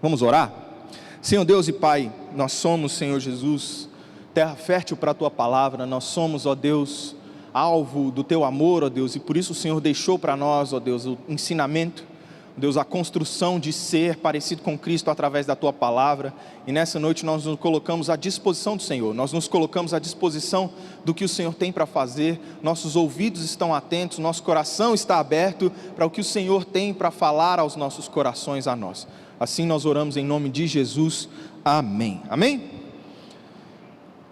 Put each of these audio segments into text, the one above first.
Vamos orar? Senhor Deus e Pai, nós somos, Senhor Jesus, terra fértil para a Tua palavra, nós somos, ó Deus, alvo do Teu amor, ó Deus, e por isso o Senhor deixou para nós, ó Deus, o ensinamento, Deus, a construção de ser parecido com Cristo através da Tua palavra, e nessa noite nós nos colocamos à disposição do Senhor, nós nos colocamos à disposição do que o Senhor tem para fazer, nossos ouvidos estão atentos, nosso coração está aberto para o que o Senhor tem para falar aos nossos corações, a nós. Assim nós oramos em nome de Jesus, amém. Amém?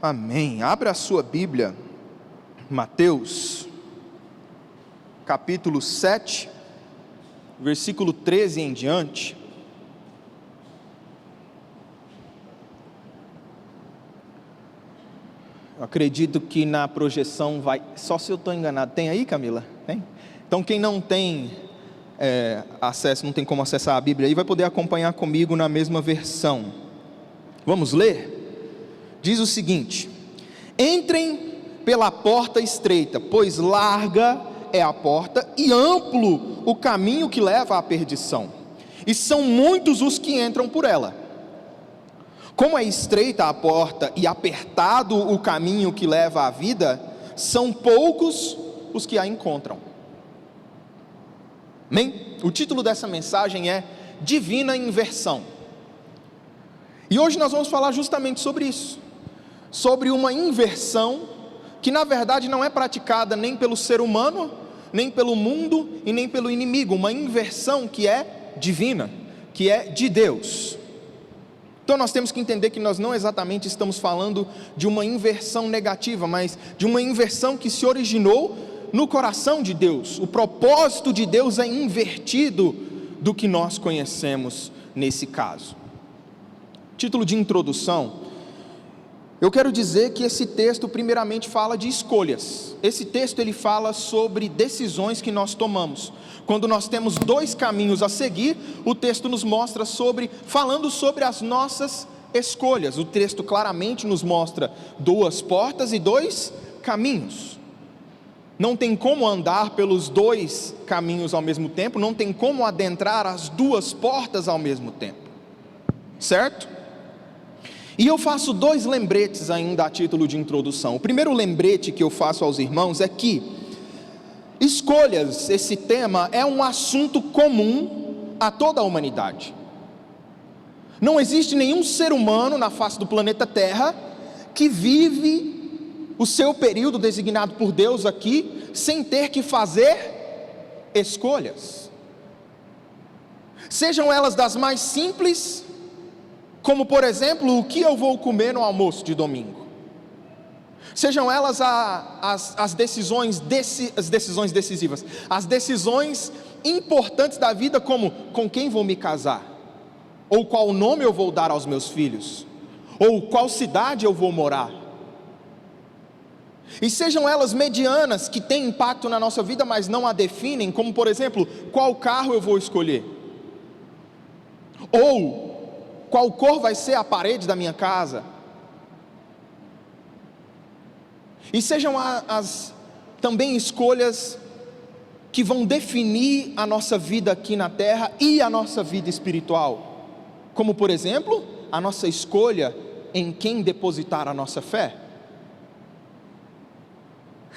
Amém. Abra a sua Bíblia, Mateus, capítulo 7, versículo 13 em diante. Eu acredito que na projeção vai, só se eu estou enganado, tem aí, Camila? Tem? Então quem não tem acesso, não tem como acessar a Bíblia aí, vai poder acompanhar comigo na mesma versão. Vamos ler? Diz o seguinte: entrem pela porta estreita, pois larga é a porta e amplo o caminho que leva à perdição, e são muitos os que entram por ela. Como é estreita a porta e apertado o caminho que leva à vida, são poucos os que a encontram. Amém? O título dessa mensagem é Divina Inversão. E hoje nós vamos falar justamente sobre isso, sobre uma inversão que na verdade não é praticada nem pelo ser humano, nem pelo mundo e nem pelo inimigo, uma inversão que é divina, que é de Deus. Então nós temos que entender que nós não exatamente estamos falando de uma inversão negativa, mas de uma inversão que se originou no coração de Deus. O propósito de Deus é invertido do que nós conhecemos nesse caso. Título de introdução: eu quero dizer que esse texto primeiramente fala de escolhas. Esse texto ele fala sobre decisões que nós tomamos. Quando nós temos dois caminhos a seguir, o texto nos mostra falando sobre as nossas escolhas. O texto claramente nos mostra duas portas e dois caminhos. Não tem como andar pelos dois caminhos ao mesmo tempo, não tem como adentrar as duas portas ao mesmo tempo, certo? E eu faço dois lembretes ainda a título de introdução. O primeiro lembrete que eu faço aos irmãos é que escolhas, esse tema é um assunto comum a toda a humanidade. Não existe nenhum ser humano na face do planeta Terra que vive o seu período designado por Deus aqui sem ter que fazer escolhas, sejam elas das mais simples, como por exemplo, o que eu vou comer no almoço de domingo, sejam elas as decisões decisivas, as decisões importantes da vida, como com quem vou me casar, ou qual nome eu vou dar aos meus filhos, ou qual cidade eu vou morar, e sejam elas medianas, que têm impacto na nossa vida, mas não a definem, como por exemplo, qual carro eu vou escolher, ou qual cor vai ser a parede da minha casa, e sejam também escolhas que vão definir a nossa vida aqui na terra e a nossa vida espiritual, como por exemplo, a nossa escolha em quem depositar a nossa fé.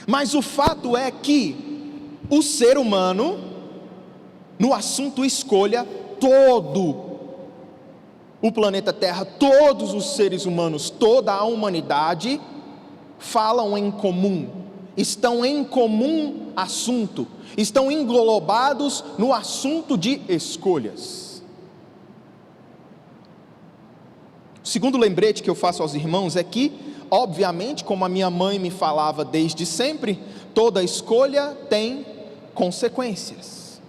Mas o fato é que o ser humano, no assunto escolha, todo o planeta Terra, todos os seres humanos, toda a humanidade, falam em comum, estão em comum assunto, estão englobados no assunto de escolhas. O segundo lembrete que eu faço aos irmãos é que, obviamente, como a minha mãe me falava desde sempre, toda escolha tem consequências.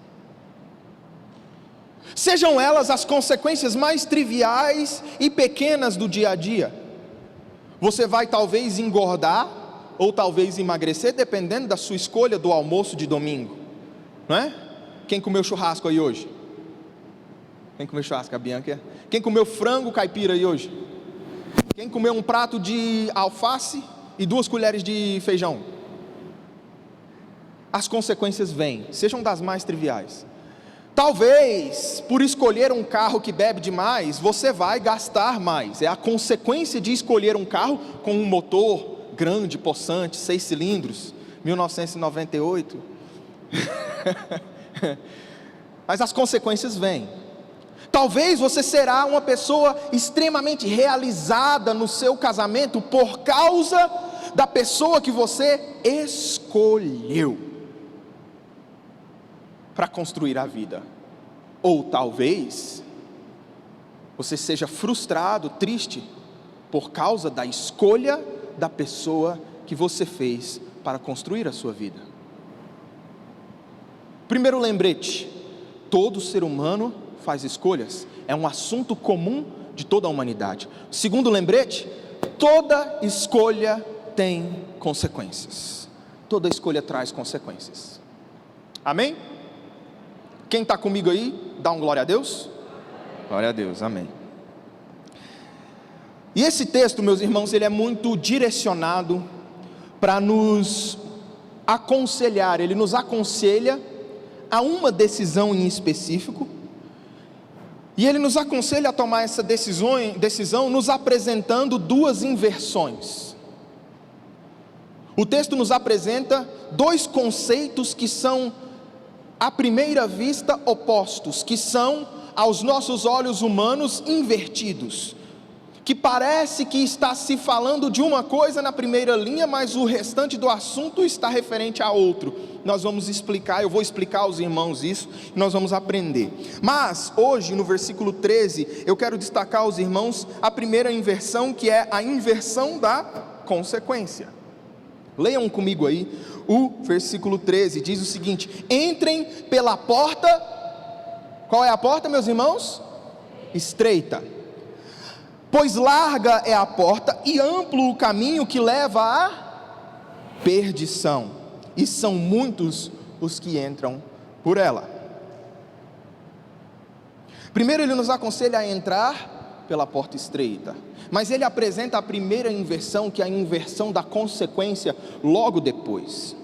Sejam elas as consequências mais triviais e pequenas do dia a dia. Você vai talvez engordar ou talvez emagrecer, dependendo da sua escolha do almoço de domingo, não é? Quem comeu churrasco aí hoje? Quem comeu churrasco? A Bianca? Quem comeu frango caipira aí hoje? Quem comeu um prato de alface e 2 colheres de feijão? As consequências vêm, sejam das mais triviais. Talvez, por escolher um carro que bebe demais, você vai gastar mais. É a consequência de escolher um carro com um motor grande, possante, 6 cilindros, 1998. Mas as consequências vêm. Talvez você será uma pessoa extremamente realizada no seu casamento por causa da pessoa que você escolheu para construir a vida. Ou talvez você seja frustrado, triste, por causa da escolha da pessoa que você fez para construir a sua vida. Primeiro lembrete: todo ser humano faz escolhas, é um assunto comum de toda a humanidade. Segundo lembrete: toda escolha tem consequências. Toda escolha traz consequências. Amém? Quem está comigo aí, dá um glória a Deus. Glória a Deus, amém. E esse texto, meus irmãos, ele é muito direcionado para nos aconselhar. Ele nos aconselha a uma decisão em específico, e ele nos aconselha a tomar essa decisão nos apresentando duas inversões. O texto nos apresenta dois conceitos que são, à primeira vista, opostos, que são, aos nossos olhos humanos, invertidos, que parece que está se falando de uma coisa na primeira linha, mas o restante do assunto está referente a outro. Nós vamos explicar, eu vou explicar aos irmãos isso, e nós vamos aprender. Mas, hoje, no versículo 13, eu quero destacar aos irmãos a primeira inversão, que é a inversão da consequência. Leiam comigo aí, o versículo 13, diz o seguinte: entrem pela porta. Qual é a porta, meus irmãos? Estreita. Pois larga é a porta e amplo o caminho que leva à perdição, e são muitos os que entram por ela. Primeiro ele nos aconselha a entrar pela porta estreita, mas ele apresenta a primeira inversão, que é a inversão da consequência, logo depois.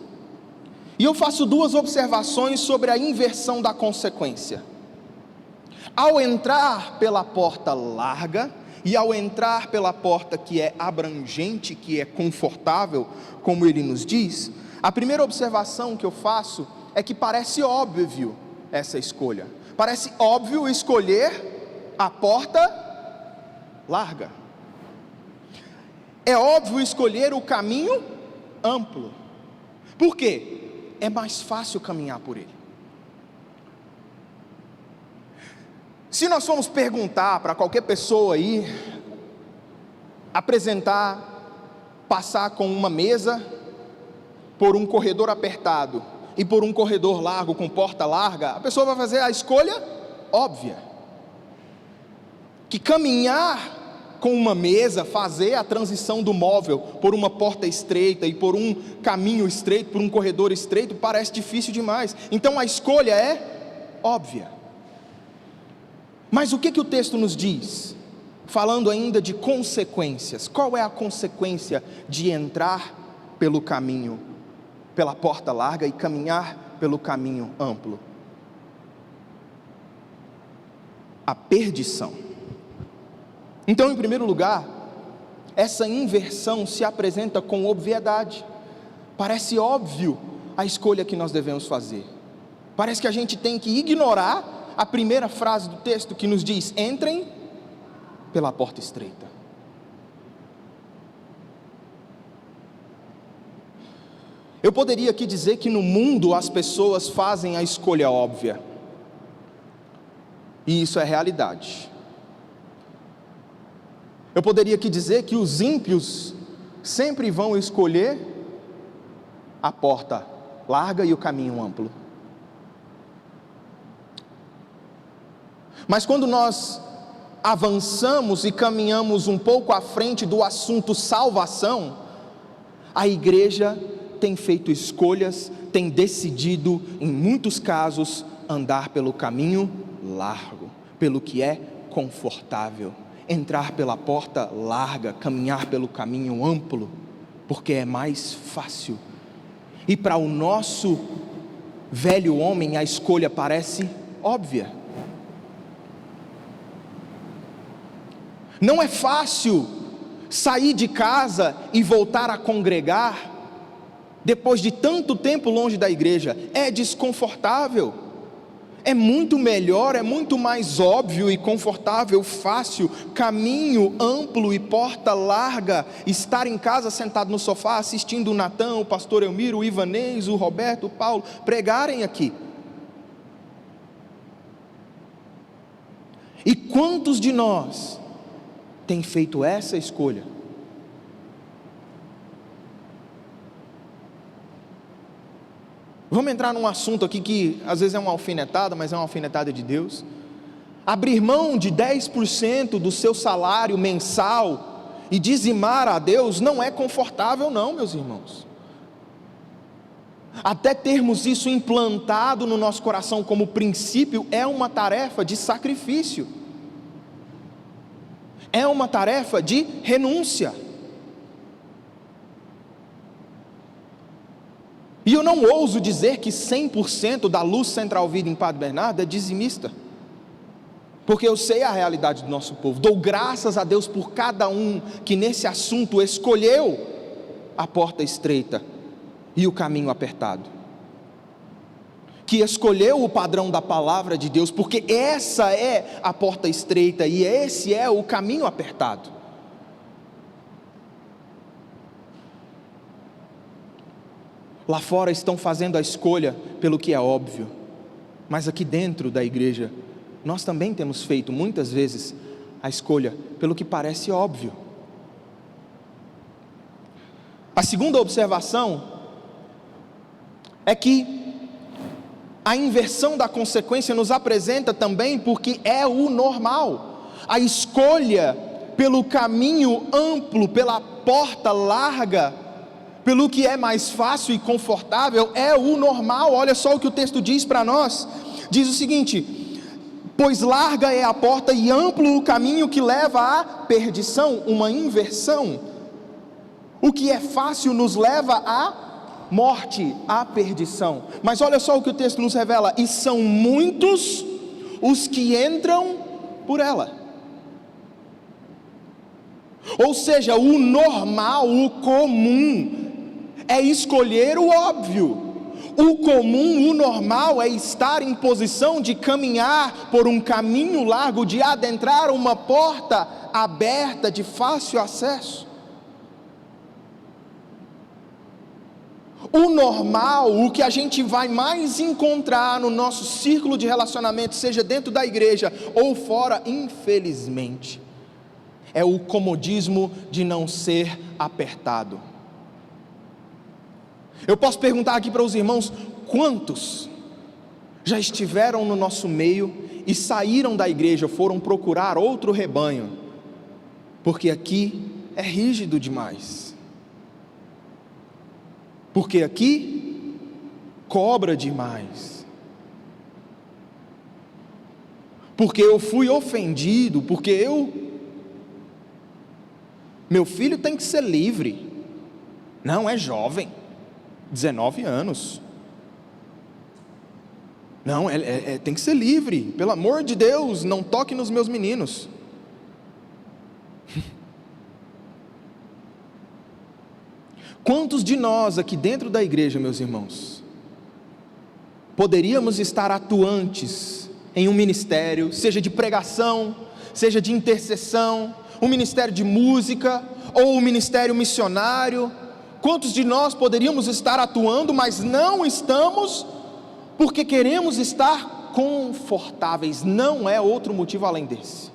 E eu faço duas observações sobre a inversão da consequência. Ao entrar pela porta larga, e ao entrar pela porta que é abrangente, que é confortável, como ele nos diz, a primeira observação que eu faço é que parece óbvio essa escolha. Parece óbvio escolher a porta larga. É óbvio escolher o caminho amplo. Por quê? É mais fácil caminhar por ele. Se nós formos perguntar para qualquer pessoa aí, passar com uma mesa por um corredor apertado e por um corredor largo com porta larga, a pessoa vai fazer a escolha óbvia, que caminhar com uma mesa, fazer a transição do móvel por uma porta estreita e por um caminho estreito, por um corredor estreito, parece difícil demais. Então a escolha é óbvia. Mas o que o texto nos diz? Falando ainda de consequências. Qual é a consequência de entrar pelo caminho, pela porta larga e caminhar pelo caminho amplo? A perdição. Então, em primeiro lugar, essa inversão se apresenta com obviedade. Parece óbvio a escolha que nós devemos fazer. Parece que a gente tem que ignorar a primeira frase do texto que nos diz: entrem pela porta estreita. Eu poderia aqui dizer que no mundo as pessoas fazem a escolha óbvia, e isso é realidade. Eu poderia aqui dizer que os ímpios sempre vão escolher a porta larga e o caminho amplo. Mas quando nós avançamos e caminhamos um pouco à frente do assunto salvação, a igreja tem feito escolhas, tem decidido, em muitos casos, andar pelo caminho largo, pelo que é confortável, entrar pela porta larga, caminhar pelo caminho amplo, porque é mais fácil. E para o nosso velho homem a escolha parece óbvia. Não é fácil sair de casa e voltar a congregar depois de tanto tempo longe da igreja. É desconfortável. É muito melhor, é muito mais óbvio e confortável, fácil, caminho amplo e porta larga, estar em casa sentado no sofá assistindo o Natan, o pastor Elmiro, o Ivanês, o Roberto, o Paulo pregarem aqui. E quantos de nós têm feito essa escolha? Vamos entrar num assunto aqui que às vezes é uma alfinetada, mas é uma alfinetada de Deus. Abrir mão de 10% do seu salário mensal e dizimar a Deus não é confortável não, meus irmãos. Até termos isso implantado no nosso coração como princípio, é uma tarefa de sacrifício. É uma tarefa de renúncia. E eu não ouso dizer que 100% da Luz Central Vida em Padre Bernardo é dizimista, porque eu sei a realidade do nosso povo. Dou graças a Deus por cada um que nesse assunto escolheu a porta estreita e o caminho apertado, que escolheu o padrão da palavra de Deus, porque essa é a porta estreita e esse é o caminho apertado. Lá fora estão fazendo a escolha pelo que é óbvio, mas aqui dentro da igreja, nós também temos feito muitas vezes a escolha pelo que parece óbvio. A segunda observação é que a inversão da consequência nos apresenta também porque é o normal. A escolha pelo caminho amplo, pela porta larga, pelo que é mais fácil e confortável, é o normal. Olha só o que o texto diz para nós. Diz o seguinte: pois larga é a porta e amplo o caminho que leva à perdição. Uma inversão. O que é fácil nos leva à morte, à perdição. Mas olha só o que o texto nos revela: e são muitos os que entram por ela. Ou seja, o normal, o comum, é escolher o óbvio. O comum, o normal é estar em posição de caminhar por um caminho largo, de adentrar uma porta aberta de fácil acesso. O normal, o que a gente vai mais encontrar no nosso círculo de relacionamento, seja dentro da igreja ou fora, infelizmente, é o comodismo de não ser apertado. Eu posso perguntar aqui para os irmãos: quantos já estiveram no nosso meio e saíram da igreja, foram procurar outro rebanho, porque aqui é rígido demais, porque aqui cobra demais, porque eu fui ofendido, porque meu filho tem que ser livre, não é jovem, 19 anos, não, tem que ser livre, pelo amor de Deus, não toque nos meus meninos. Quantos de nós aqui dentro da igreja, meus irmãos, poderíamos estar atuantes em um ministério, seja de pregação, seja de intercessão, um ministério de música, ou um ministério missionário? Quantos de nós poderíamos estar atuando, mas não estamos, porque queremos estar confortáveis? Não é outro motivo além desse.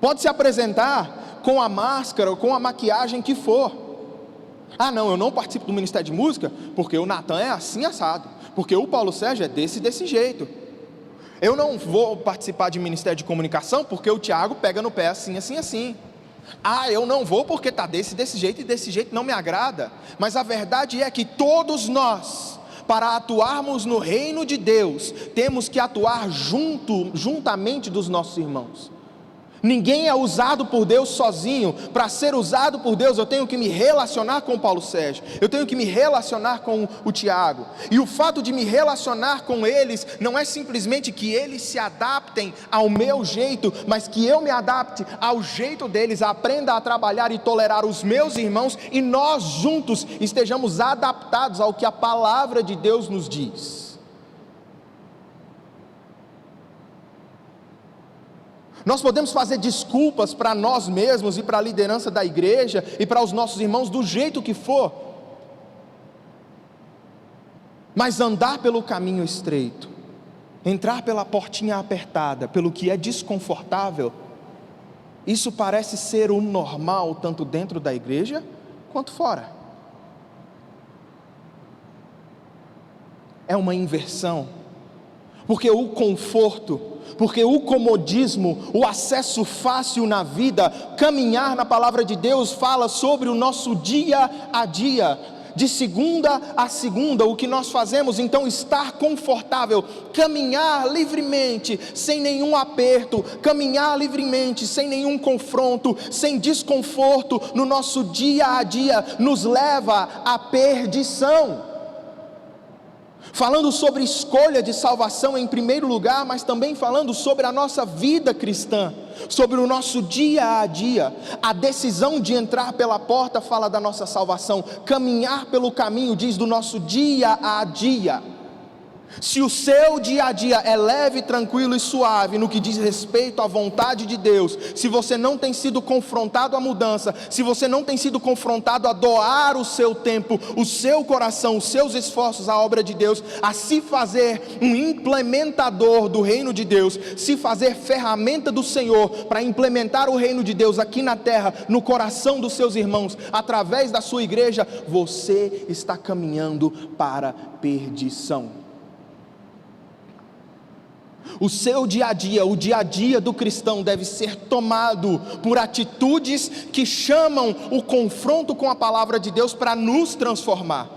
Pode se apresentar com a máscara ou com a maquiagem que for. Ah não, eu não participo do ministério de música, porque o Natan é assim assado, porque o Paulo Sérgio é desse jeito. Eu não vou participar de ministério de comunicação, porque o Tiago pega no pé assim. Ah, eu não vou porque está desse jeito e desse jeito não me agrada. Mas a verdade é que todos nós, para atuarmos no reino de Deus, temos que atuar juntamente dos nossos irmãos. Ninguém é usado por Deus sozinho. Para ser usado por Deus, eu tenho que me relacionar com o Paulo Sérgio, eu tenho que me relacionar com o Tiago, e o fato de me relacionar com eles, não é simplesmente que eles se adaptem ao meu jeito, mas que eu me adapte ao jeito deles, aprenda a trabalhar e tolerar os meus irmãos, e nós juntos estejamos adaptados ao que a palavra de Deus nos diz. Nós podemos fazer desculpas para nós mesmos e para a liderança da igreja e para os nossos irmãos do jeito que for, mas andar pelo caminho estreito, entrar pela portinha apertada, pelo que é desconfortável, isso parece ser o normal tanto dentro da igreja quanto fora. É uma inversão, porque o conforto, porque o comodismo, o acesso fácil na vida, caminhar na palavra de Deus fala sobre o nosso dia a dia, de segunda a segunda, o que nós fazemos, então estar confortável, caminhar livremente, sem nenhum aperto, caminhar livremente, sem nenhum confronto, sem desconforto no nosso dia a dia, nos leva à perdição. Falando sobre escolha de salvação em primeiro lugar, mas também falando sobre a nossa vida cristã, sobre o nosso dia a dia. A decisão de entrar pela porta fala da nossa salvação, caminhar pelo caminho diz do nosso dia a dia. Se o seu dia a dia é leve, tranquilo e suave no que diz respeito à vontade de Deus, se você não tem sido confrontado à mudança, se você não tem sido confrontado a doar o seu tempo, o seu coração, os seus esforços à obra de Deus, a se fazer um implementador do reino de Deus, se fazer ferramenta do Senhor para implementar o reino de Deus aqui na terra, no coração dos seus irmãos, através da sua igreja, você está caminhando para perdição. O seu dia a dia, o dia a dia do cristão deve ser tomado por atitudes que chamam o confronto com a palavra de Deus para nos transformar.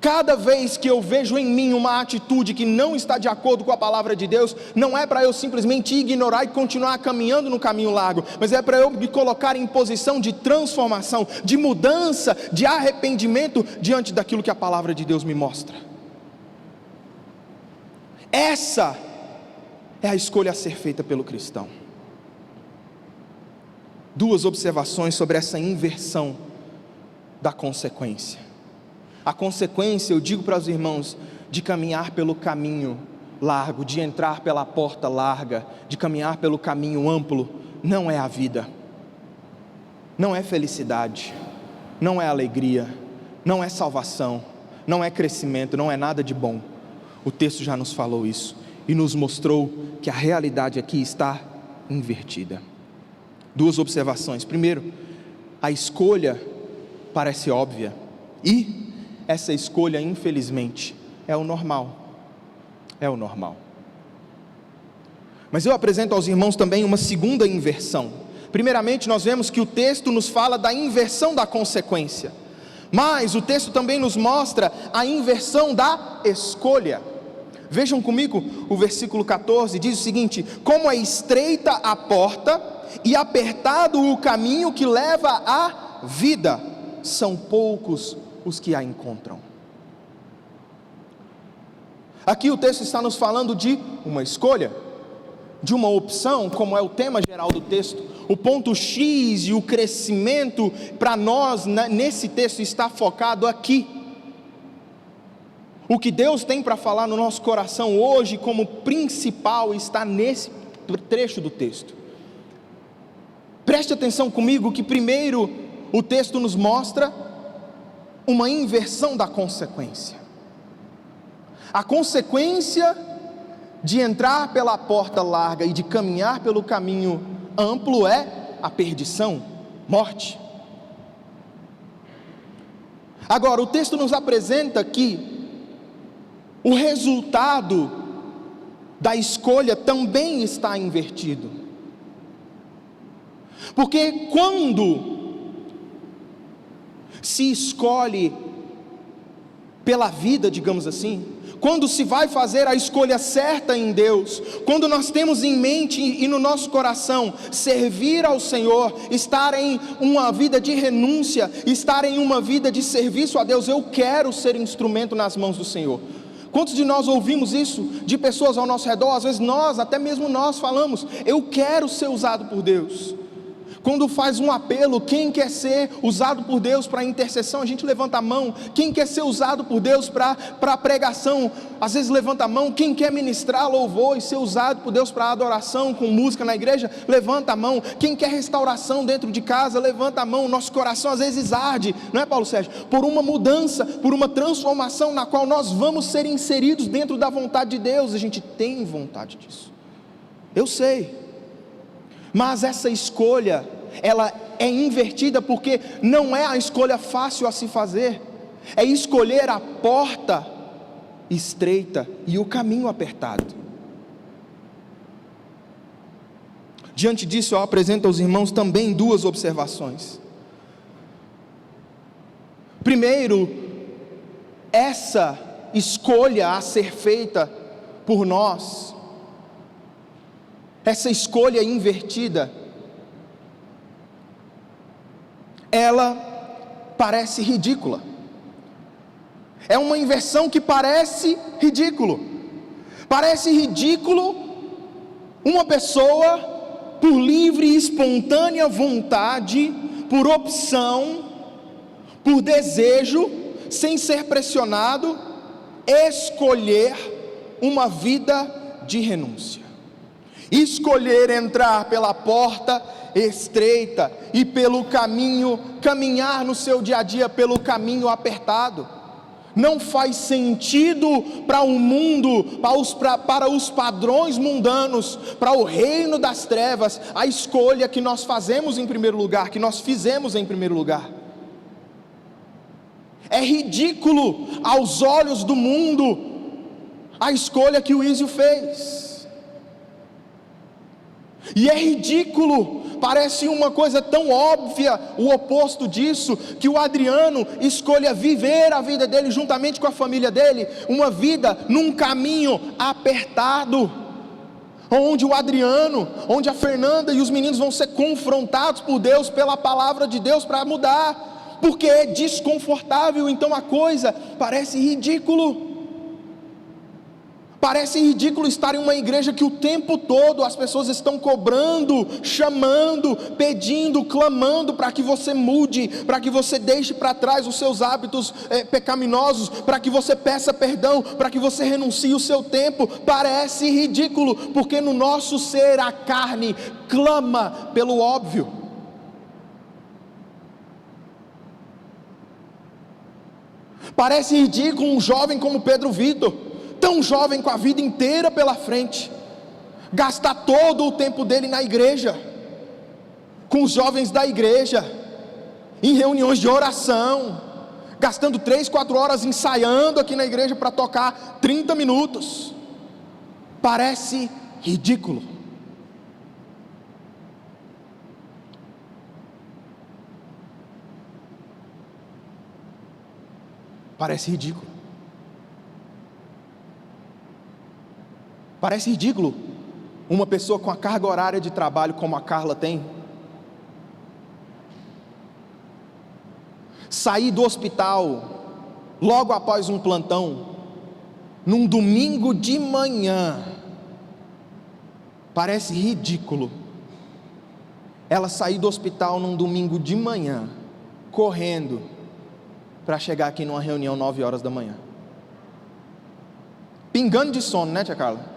Cada vez que eu vejo em mim uma atitude que não está de acordo com a palavra de Deus, não é para eu simplesmente ignorar e continuar caminhando no caminho largo, mas é para eu me colocar em posição de transformação, de mudança, de arrependimento diante daquilo que a palavra de Deus me mostra. Essa é a escolha a ser feita pelo cristão. Duas observações sobre essa inversão da consequência. A consequência, eu digo para os irmãos, de caminhar pelo caminho largo, de entrar pela porta larga, de caminhar pelo caminho amplo, não é a vida, não é felicidade, não é alegria, não é salvação, não é crescimento, não é nada de bom. O texto já nos falou isso e nos mostrou que a realidade aqui está invertida. Duas observações. Primeiro, a escolha parece óbvia e essa escolha, infelizmente, é o normal. É o normal. Mas eu apresento aos irmãos também uma segunda inversão. Primeiramente, nós vemos que o texto nos fala da inversão da consequência, mas o texto também nos mostra a inversão da escolha. Vejam comigo o versículo 14, diz o seguinte: como é estreita a porta e apertado o caminho que leva à vida, são poucos os que a encontram. Aqui o texto está nos falando de uma escolha, de uma opção, como é o tema geral do texto. O ponto X e o crescimento para nós nesse texto está focado aqui. O que Deus tem para falar no nosso coração hoje como principal está nesse trecho do texto. Preste atenção comigo que primeiro o texto nos mostra uma inversão da consequência. A consequência de entrar pela porta larga e de caminhar pelo caminho amplo é a perdição, morte. Agora, o texto nos apresenta que o resultado da escolha também está invertido. Porque quando se escolhe pela vida, digamos assim, quando se vai fazer a escolha certa em Deus, quando nós temos em mente e no nosso coração servir ao Senhor, estar em uma vida de renúncia, estar em uma vida de serviço a Deus, eu quero ser instrumento nas mãos do Senhor. Quantos de nós ouvimos isso de pessoas ao nosso redor? Às vezes nós, até mesmo nós falamos, eu quero ser usado por Deus. Quando faz um apelo, quem quer ser usado por Deus para intercessão, a gente levanta a mão. Quem quer ser usado por Deus para pregação, às vezes levanta a mão. Quem quer ministrar louvor e ser usado por Deus para adoração, com música na igreja, levanta a mão. Quem quer restauração dentro de casa, levanta a mão. Nosso coração às vezes arde, não é, Paulo Sérgio? Por uma mudança, por uma transformação na qual nós vamos ser inseridos dentro da vontade de Deus. A gente tem vontade disso, eu sei. Mas essa escolha, ela é invertida, porque não é a escolha fácil a se fazer, é escolher a porta estreita e o caminho apertado. Diante disso, eu apresento aos irmãos também duas observações. Primeiro, essa escolha a ser feita por nós, essa escolha invertida, ela parece ridícula. É uma inversão que parece ridículo. Parece ridículo uma pessoa, por livre e espontânea vontade, por opção, por desejo, sem ser pressionado, escolher uma vida de renúncia. Escolher entrar pela porta estreita e pelo caminho, caminhar no seu dia a dia pelo caminho apertado. Não faz sentido para o mundo, para os padrões mundanos, para o reino das trevas, a escolha que nós fazemos em primeiro lugar, que nós fizemos em primeiro lugar. É ridículo aos olhos do mundo a escolha que o Ísio fez. E é ridículo, parece uma coisa tão óbvia, o oposto disso, que o Adriano escolha viver a vida dele juntamente com a família dele, uma vida num caminho apertado, onde o Adriano, onde a Fernanda e os meninos vão ser confrontados por Deus, pela palavra de Deus para mudar, porque é desconfortável. Então a coisa parece ridículo. Parece ridículo estar em uma igreja que o tempo todo as pessoas estão cobrando, chamando, pedindo, clamando para que você mude, para que você deixe para trás os seus hábitos pecaminosos, para que você peça perdão, para que você renuncie o seu tempo. Parece ridículo, porque no nosso ser a carne clama pelo óbvio. Parece ridículo um jovem como Pedro Vitor, tão jovem, com a vida inteira pela frente, gastar todo o tempo dele na igreja, com os jovens da igreja, em reuniões de oração, gastando 3, 4 horas ensaiando aqui na igreja para tocar 30 minutos, parece ridículo. Parece ridículo. Parece ridículo uma pessoa com a carga horária de trabalho como a Carla tem, sair do hospital logo após um plantão, num domingo de manhã. Parece ridículo ela sair do hospital num domingo de manhã, correndo para chegar aqui numa reunião 9 horas da manhã, pingando de sono, né, tia Carla?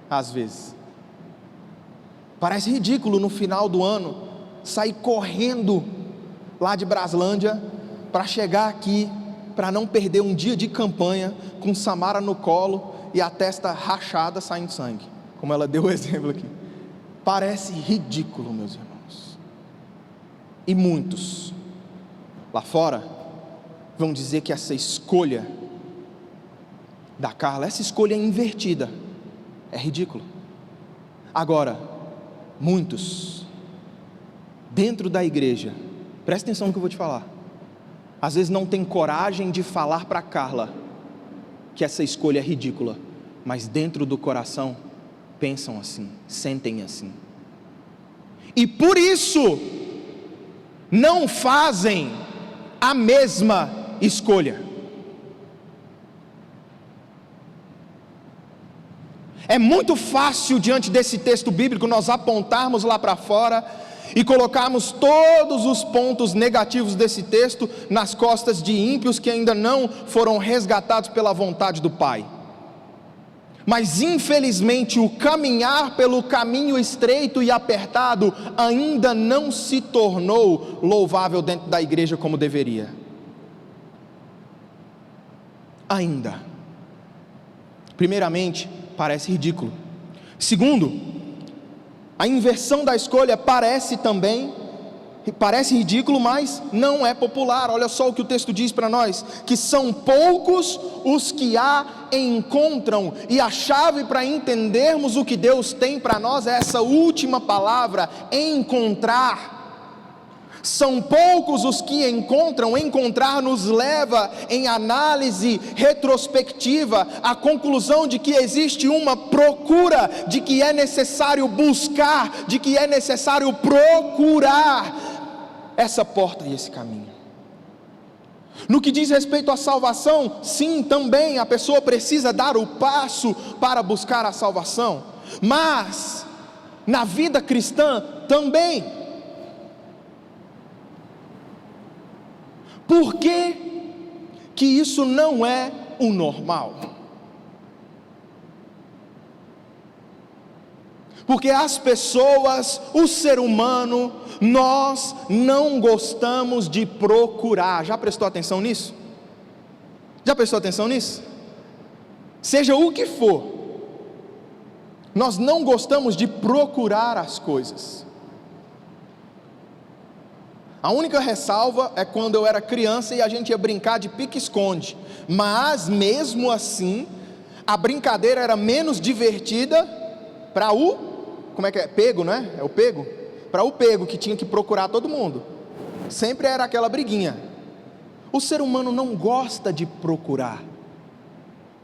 Às vezes parece ridículo no final do ano sair correndo lá de Braslândia para chegar aqui, para não perder um dia de campanha com Samara no colo e a testa rachada saindo sangue, como ela deu o exemplo aqui. Parece ridículo, meus irmãos. E muitos lá fora vão dizer que essa escolha da Carla, essa escolha invertida, é ridículo. Agora, muitos dentro da igreja, presta atenção no que eu vou te falar, às vezes não tem coragem de falar para Carla que essa escolha é ridícula, mas dentro do coração pensam assim, sentem assim. E por isso não fazem a mesma escolha. É muito fácil diante desse texto bíblico nós apontarmos lá para fora e colocarmos todos os pontos negativos desse texto nas costas de ímpios que ainda não foram resgatados pela vontade do Pai. Mas infelizmente o caminhar pelo caminho estreito e apertado ainda não se tornou louvável dentro da igreja como deveria. Ainda. Primeiramente, parece ridículo. Segundo, a inversão da escolha parece ridículo, mas não é popular. Olha só o que o texto diz para nós, que são poucos os que a encontram, e a chave para entendermos o que Deus tem para nós é essa última palavra, encontrar. São poucos os que encontram. Encontrar nos leva em análise retrospectiva à conclusão de que existe uma procura, de que é necessário buscar, de que é necessário procurar essa porta e esse caminho. No que diz respeito à salvação, sim, também a pessoa precisa dar o passo para buscar a salvação, mas na vida cristã também. Por que que isso não é o normal? Porque as pessoas, o ser humano, nós não gostamos de procurar. Já prestou atenção nisso? Já prestou atenção nisso? Seja o que for, nós não gostamos de procurar as coisas. A única ressalva é quando eu era criança e a gente ia brincar de pique-esconde, mas mesmo assim, a brincadeira era menos divertida para pego, né? É o pego? Para o pego, que tinha que procurar todo mundo. Sempre era aquela briguinha. O ser humano não gosta de procurar.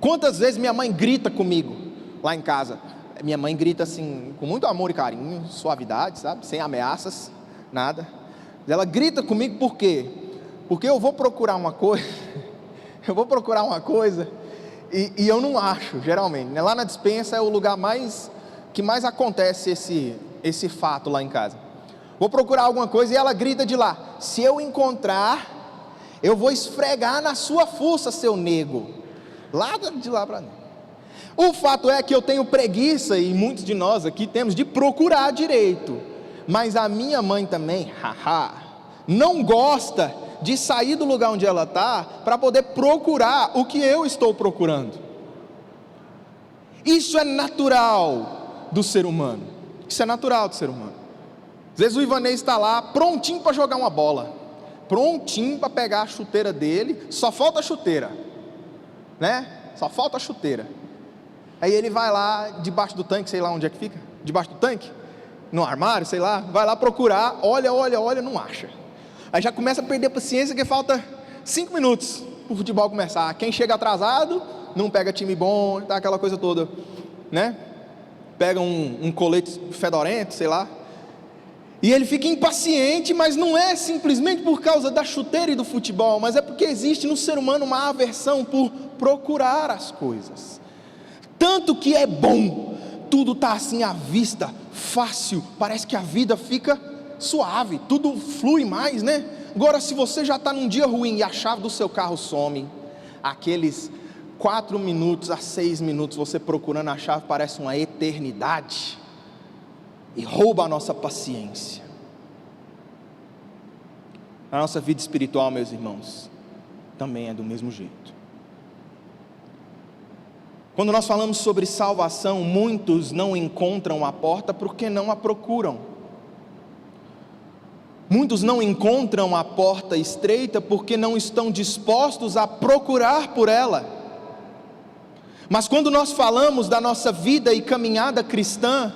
Quantas vezes minha mãe grita comigo lá em casa? Minha mãe grita assim, com muito amor e carinho, suavidade, sabe? Sem ameaças, nada. Ela grita comigo por quê? Porque eu vou procurar uma coisa, e eu não acho, geralmente. Lá na despensa é o lugar que mais acontece esse fato lá em casa. Vou procurar alguma coisa e ela grita de lá: se eu encontrar, eu vou esfregar na sua fuça, seu nego. Lá de lá para dentro. O fato é que eu tenho preguiça, e muitos de nós aqui temos, de procurar direito. Mas a minha mãe também, não gosta de sair do lugar onde ela está para poder procurar o que eu estou procurando. Isso é natural do ser humano. Isso é natural do ser humano. Às vezes o Ivanei está lá prontinho para jogar uma bola, prontinho para pegar a chuteira dele, só falta a chuteira, né? Só falta a chuteira. Aí ele vai lá debaixo do tanque, sei lá onde é que fica, debaixo do tanque, no armário, sei lá, vai lá procurar, olha, não acha. Aí já começa a perder a paciência, que falta 5 minutos para o futebol começar. Quem chega atrasado, não pega time bom, tá, aquela coisa toda, né? Pega um colete fedorento, sei lá. E ele fica impaciente, mas não é simplesmente por causa da chuteira e do futebol, mas é porque existe no ser humano uma aversão por procurar as coisas. Tanto que é bom, tudo está assim à vista, fácil, parece que a vida fica suave, tudo flui mais, né? Agora, se você já está num dia ruim e a chave do seu carro some, aqueles 4 minutos a 6 minutos você procurando a chave parece uma eternidade, e rouba a nossa paciência. A nossa vida espiritual, meus irmãos, também é do mesmo jeito. Quando nós falamos sobre salvação, muitos não encontram a porta porque não a procuram. Muitos não encontram a porta estreita porque não estão dispostos a procurar por ela. Mas quando nós falamos da nossa vida e caminhada cristã,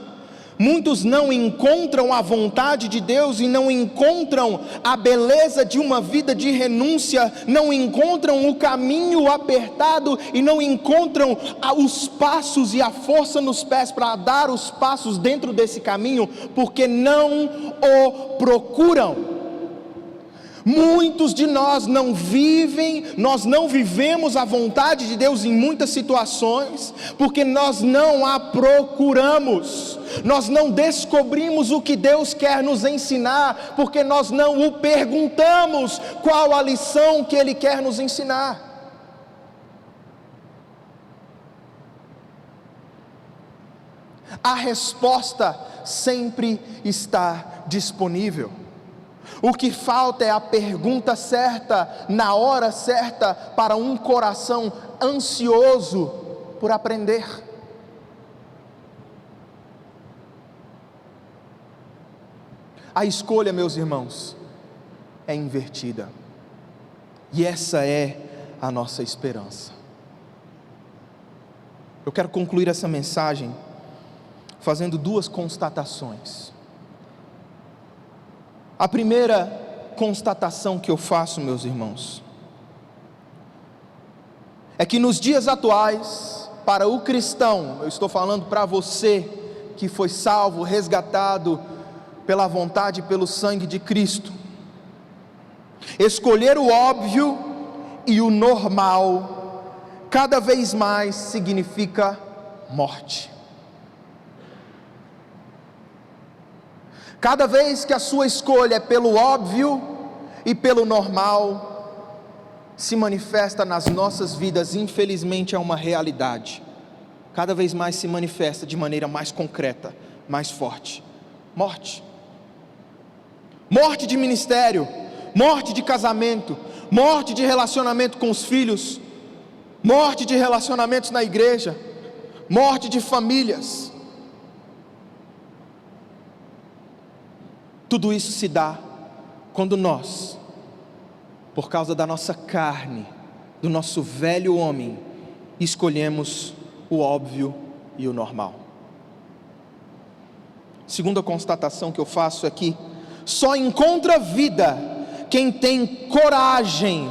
Muitos não encontram a vontade de Deus e não encontram a beleza de uma vida de renúncia, não encontram o caminho apertado e não encontram os passos e a força nos pés para dar os passos dentro desse caminho, porque não o procuram. Muitos de nós nós não vivemos a vontade de Deus em muitas situações, porque nós não a procuramos, nós não descobrimos o que Deus quer nos ensinar, porque nós não o perguntamos qual a lição que Ele quer nos ensinar. A resposta sempre está disponível. O que falta é a pergunta certa, na hora certa, para um coração ansioso por aprender. A escolha, meus irmãos, é invertida. E essa é a nossa esperança. Eu quero concluir essa mensagem fazendo duas constatações. A primeira constatação que eu faço, meus irmãos, é que nos dias atuais, para o cristão, eu estou falando para você que foi salvo, resgatado pela vontade e pelo sangue de Cristo, escolher o óbvio e o normal cada vez mais significa morte. Cada vez que a sua escolha é pelo óbvio e pelo normal, se manifesta nas nossas vidas, infelizmente é uma realidade. Cada vez mais se manifesta de maneira mais concreta, mais forte. Morte. Morte de ministério, morte de casamento, morte de relacionamento com os filhos, morte de relacionamentos na igreja, morte de famílias. Tudo isso se dá quando nós, por causa da nossa carne, do nosso velho homem, escolhemos o óbvio e o normal. Segunda constatação que eu faço é que só encontra vida quem tem coragem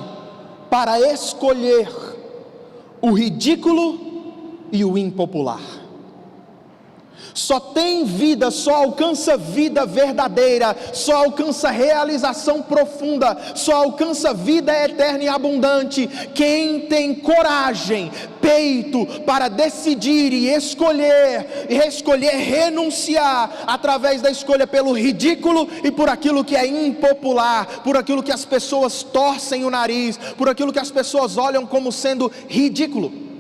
para escolher o ridículo e o impopular. Só tem vida, só alcança vida verdadeira, só alcança realização profunda, só alcança vida eterna e abundante quem tem coragem, peito para decidir e escolher renunciar através da escolha pelo ridículo e por aquilo que é impopular, por aquilo que as pessoas torcem o nariz, por aquilo que as pessoas olham como sendo ridículo.